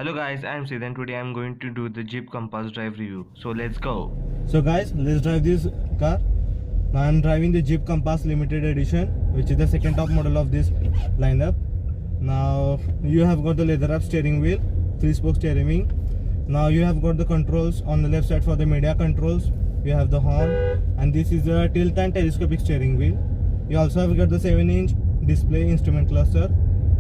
Hello guys, I'm Sid and today I'm going to do the Jeep Compass drive review. So let's go. So guys, let's drive this car. Now I'm driving the Jeep Compass Limited Edition, which is the second top model of this lineup. Now you have got the leather wrap steering wheel, 3-spoke steering wheel. Now you have got the controls on the left side for the media controls. You have the horn, and this is a tilt and telescopic steering wheel. You also have got the 7-inch display instrument cluster,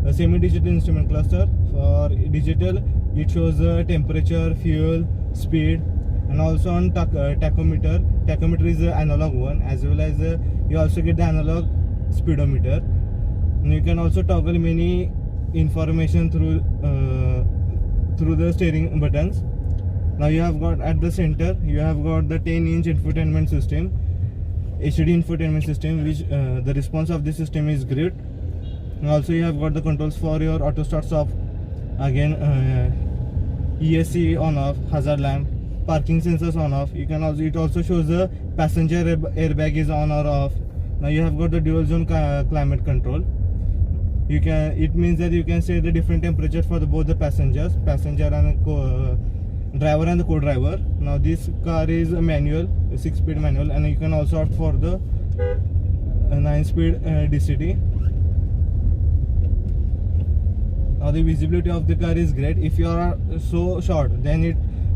a semi-digital instrument cluster. For digital, it shows the temperature, fuel, speed, and also on tachometer. Tachometer is the analog one, as well as you also get the analog speedometer. And you can also toggle many information through the steering buttons. Now you have got at the center, you have got the 10-inch infotainment system, HD infotainment system, which the response of the system is great. And also you have got the controls for your auto start stop, again ESC on off, hazard lamp, parking sensors on off. You can also, it also shows the passenger airbag is on or off. Now you have got the dual zone climate control. It means that you can set the different temperature for both the passenger and the driver and the co-driver. Now this car is a manual, a 6-speed manual, and you can also opt for the 9-speed DCT. Now the visibility of the car is great. If you are so short, then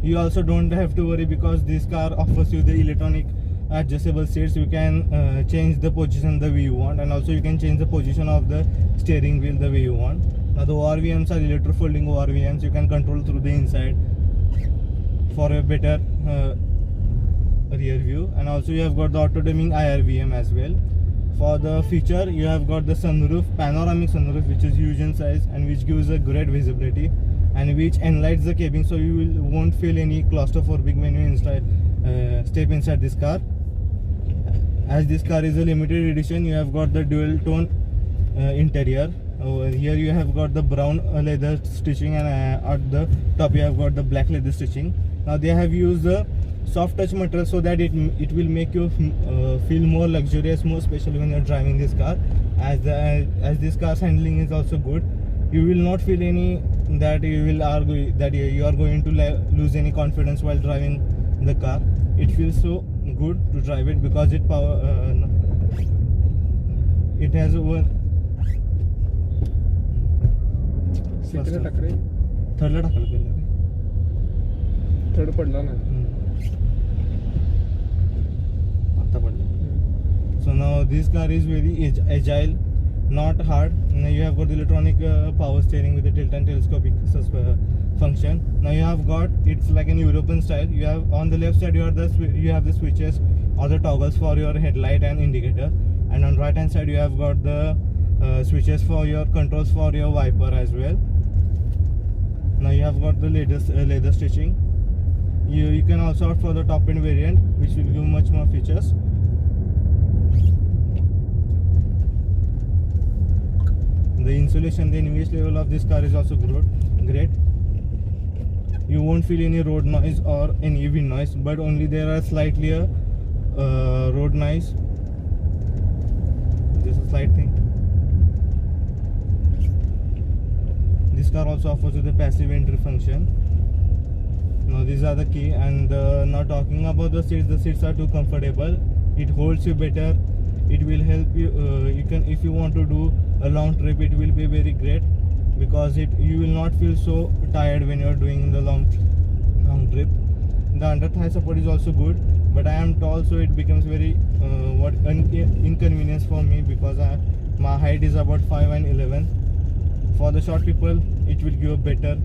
you also don't have to worry, because this car offers you the electronic adjustable seats. You can change the position the way you want, and also you can change the position of the steering wheel the way you want. Now the ORVMs are electro-folding ORVMs. You can control through the inside for a better rear view, and also you have got the auto-dimming IRVM as well. For the feature, you have got the sunroof, panoramic sunroof, which is huge in size and which gives a great visibility and which enlightens the cabin, so you won't feel any claustrophobic when you step inside this car. As this car is a limited edition, you have got the dual tone interior. Over here you have got the brown leather stitching, and at the top you have got the black leather stitching. Now they have used the soft touch material so that it will make you feel more luxurious, more special when you're driving this car. As this car's handling is also good, you will not feel any that you are going to lose any confidence while driving the car. It feels so good to drive it because it has over third पडला ना. So now this car is very agile, not hard. Now you have got the electronic power steering with the tilt and telescopic function. Now you have got, it's like an European style. You have on the left side you have the switches or the toggles for your headlight and indicator, and on right hand side you have got the switches for your controls for your wiper as well. Now you have got the latest leather stitching. You can also opt for the top end variant, which will give much more features. The insulation, the NVH level of this car is also great. You won't feel any road noise or any wind noise, but only there are slightly road noise. This is a slight thing. This car also offers you the passive entry function. Now these are the key, and now talking about the seats are too comfortable. It holds you better. It will help you. If you want to do a long trip, it will be very great, because you will not feel so tired when you are doing the long trip. The under thigh support is also good, but I am tall, so it becomes very inconvenience for me, because my height is about 5'11". For the short people, it will give a better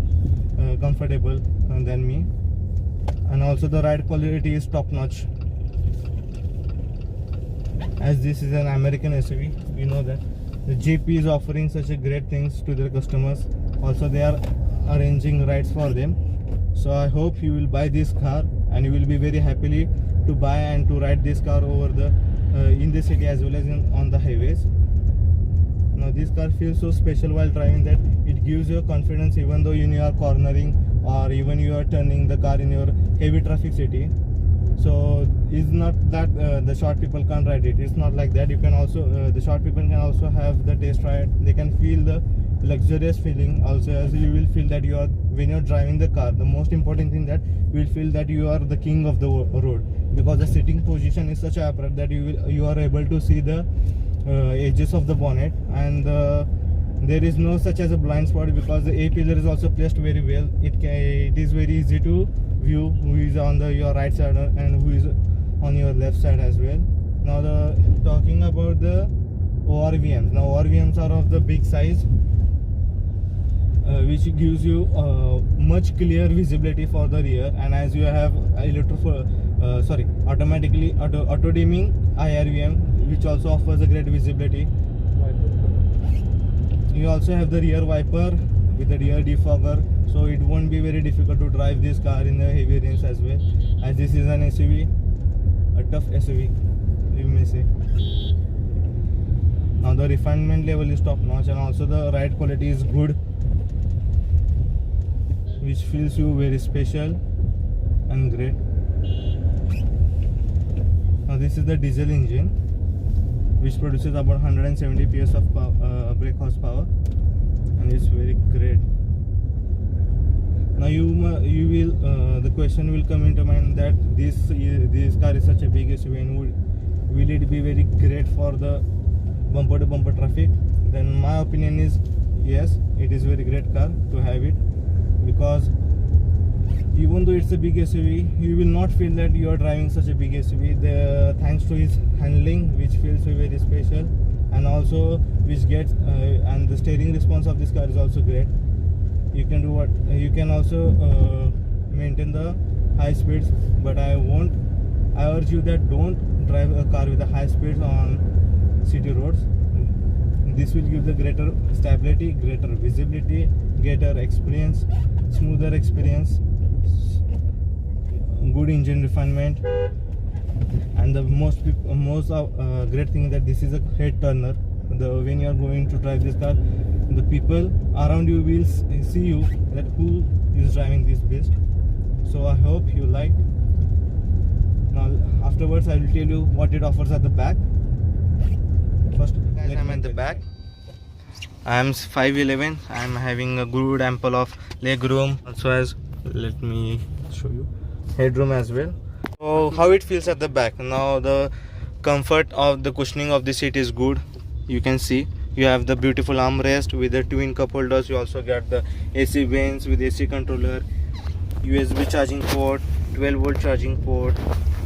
comfortable than me, and also the ride quality is top notch. As this is an American SUV, we know that the Jeep is offering such a great things to their customers. Also they are arranging rides for them. So I hope you will buy this car, and you will be very happily to buy and to ride this car over the in the city as well as on the highways. Now this car feels so special while driving that it gives you confidence, even though you are cornering or even you are turning the car in your heavy traffic city. So it's not that the short people can't ride it. It's not like that. You can also the short people can also have the test ride. They can feel the luxurious feeling. Also, as you will feel that you are, when you're driving the car, the most important thing that you will feel that you are the king of the road, because the sitting position is such a upright that you are able to see the edges of the bonnet, and there is no such as a blind spot, because the A pillar is also placed very well. It is very easy to view who is on your right side and who is on your left side as well. Now talking about the ORVMs. Now ORVMs are of the big size, which gives you much clear visibility for the rear, and as you have automatically auto dimming IRVM, which also offers a great visibility. You also have the rear wiper with the rear defogger, so it won't be very difficult to drive this car in the heavy rains as well, as this is an SUV, a tough SUV you may say. Now the refinement level is top notch, and also the ride quality is good, which feels you very special and great. Now this is the diesel engine, which produces about 170 PS of brake horsepower, and it's very great. Now the question will come into mind that this car is such a big SUV, and will it be very great for the bumper to bumper traffic? Then my opinion is yes, it is very great car to have it, because even though it's a big SUV, you will not feel that you are driving such a big SUV. Thanks to its handling, which feels very special, and also which gets and the steering response of this car is also great. You can also maintain the high speeds, but I urge you that don't drive a car with a high speeds on city roads. This will give the greater stability, greater visibility, greater experience, smoother experience, good engine refinement, and the most great thing that this is a head turner. When you are going to drive this car, the people around you will see you that who is driving this beast. So I hope you like. Now afterwards I will tell you what it offers at the back. First, guys, I'm at the back. I'm 5'11". I'm having a good ample of leg room, also as, let me show you, headroom as well. So how it feels at the back. Now the comfort of the cushioning of the seat is good. You can see you have the beautiful armrest with the twin cup holders. You also get the AC vents with AC controller, USB charging port, 12-volt charging port.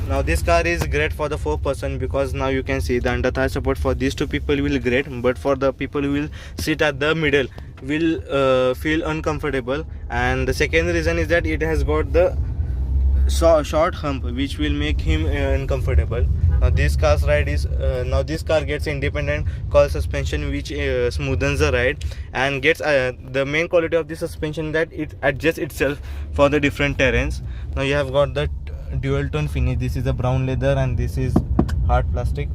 Now this car is great for the 4-person, because now you can see the under thigh support for these two people will great, but for the people who will sit at the middle will feel uncomfortable. And the second reason is that it has got the short hump, which will make him uncomfortable. Now this car's ride is this car gets independent coil suspension, which smoothens the ride, and gets the main quality of the suspension that it adjusts itself for the different terrains. Now you have got the dual tone finish. This is a brown leather and this is hard plastic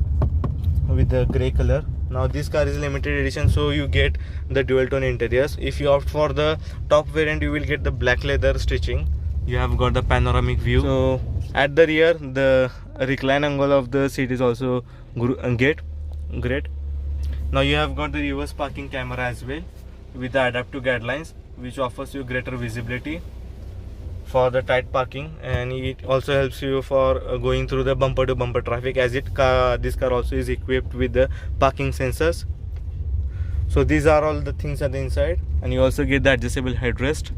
with the gray color. Now this car is limited edition, so you get the dual tone interiors. If you opt for the top variant, you will get the black leather stitching. You have got the panoramic view. So at the rear, the recline angle of the seat is also great. Now you have got the reverse parking camera as well with the adaptive guidelines, which offers you greater visibility for the tight parking, and it also helps you for going through the bumper to bumper traffic, as this car also is equipped with the parking sensors. So these are all the things at the inside, and you also get the adjustable headrest.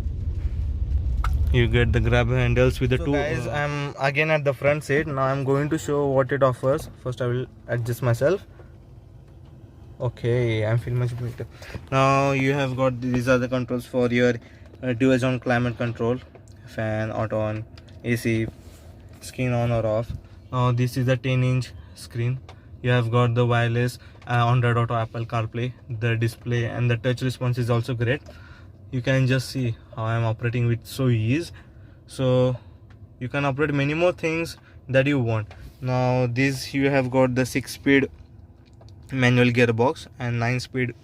You get the grab handles with the two. Guys, I'm again at the front seat. Now I'm going to show what it offers. First I will adjust myself. Okay, I'm feeling much better. Now you have got, these are the controls for your dual zone climate control, fan, auto on, AC, screen on or off. Now this is the 10-inch screen. You have got the wireless Android Auto, Apple CarPlay. The display and the touch response is also great. You can just see how I'm operating with so ease. So you can operate many more things that you want. Now this, you have got the 6-speed manual gearbox and 9-speed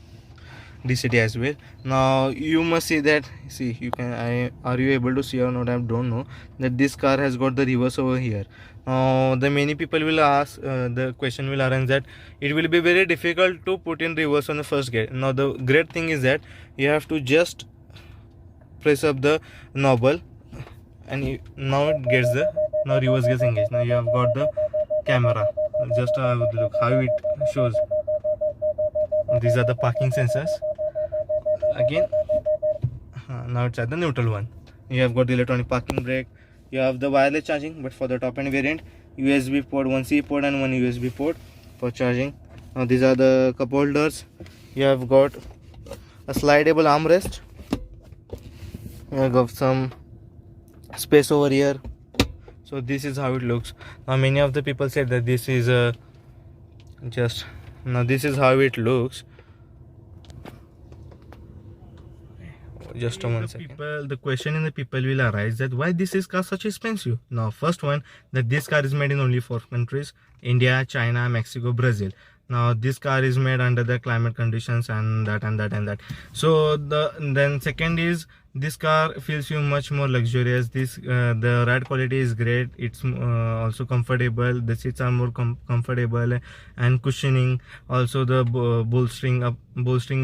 DCT as well. Now you must see that, see you can, are you able to see or not, I don't know, that this car has got the reverse over here. The many people will ask, the question will arise that it will be very difficult to put in reverse on the first gear. Now the great thing is that you have to just press up the knob and now it gets the, now reverse gets engaged. Now you have got the camera, just have a look how it shows. These are the parking sensors again. Now it's at the neutral one. You have got the electronic parking brake. You have the wireless charging, but for the top end variant, USB port, one C port and one USB port for charging. Now these are the cup holders. You have got a slidable armrest. You have got some space over here. So this is how it looks. Now many of the people said that this is now this is how it looks. Just a 1 second. The question in the people will arise that why this is car such expensive. Now first one, that this car is made in only 4 countries: India, China, Mexico, Brazil. Now this car is made under the climate conditions and that. So then second is, this car feels you much more luxurious. The ride quality is great. It's also comfortable. The seats are more comfortable and cushioning. Also the bolstering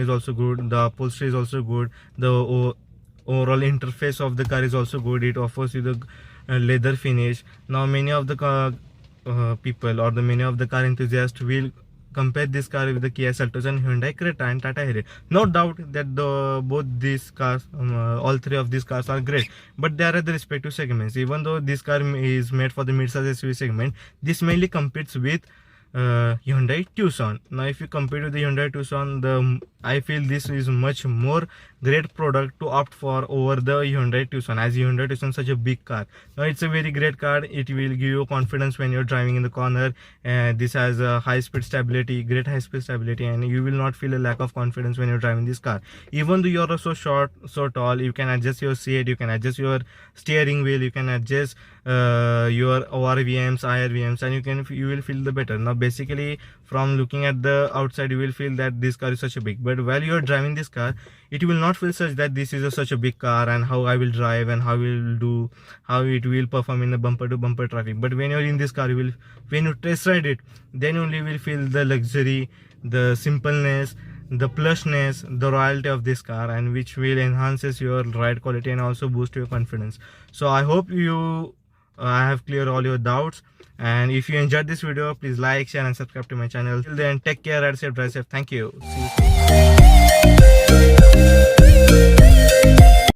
is also good. The upholstery is also good. The overall interface of the car is also good. It offers you the leather finish. Now many of the people, or the many of the car enthusiasts, will compare this car with the Kia Seltos and Hyundai Creta and Tata Harrier. No doubt that both these cars, all three of these cars are great, but they are at the respective segments. Even though this car is made for the mid-size SUV segment, this mainly competes with Hyundai Tucson. Now if you compare with the Hyundai Tucson, I feel this is much more great product to opt for over the Hyundai Tucson, as Hyundai Tucson is such a big car. Now it's a very great car. It will give you confidence when you're driving in the corner. This has a high speed stability, great high speed stability, and you will not feel a lack of confidence when you're driving this car. Even though you're so short, so tall, you can adjust your seat, you can adjust your steering wheel, you can adjust your ORVMs, IRVMs, and you will feel the better. Now basically from looking at the outside, you will feel that this car is such a big, but while you are driving this car, it will not feel such that this is such a big car and how I will drive and how it will perform in the bumper to bumper traffic. But when you're in this car, when you test ride it, then only you will feel the luxury, the simpleness, the plushness, the royalty of this car, and which will enhances your ride quality and also boost your confidence. So I hope I have cleared all your doubts, and if you enjoyed this video, please like, share and subscribe to my channel. Till then, take care, ride safe, drive safe. Thank you. See you soon.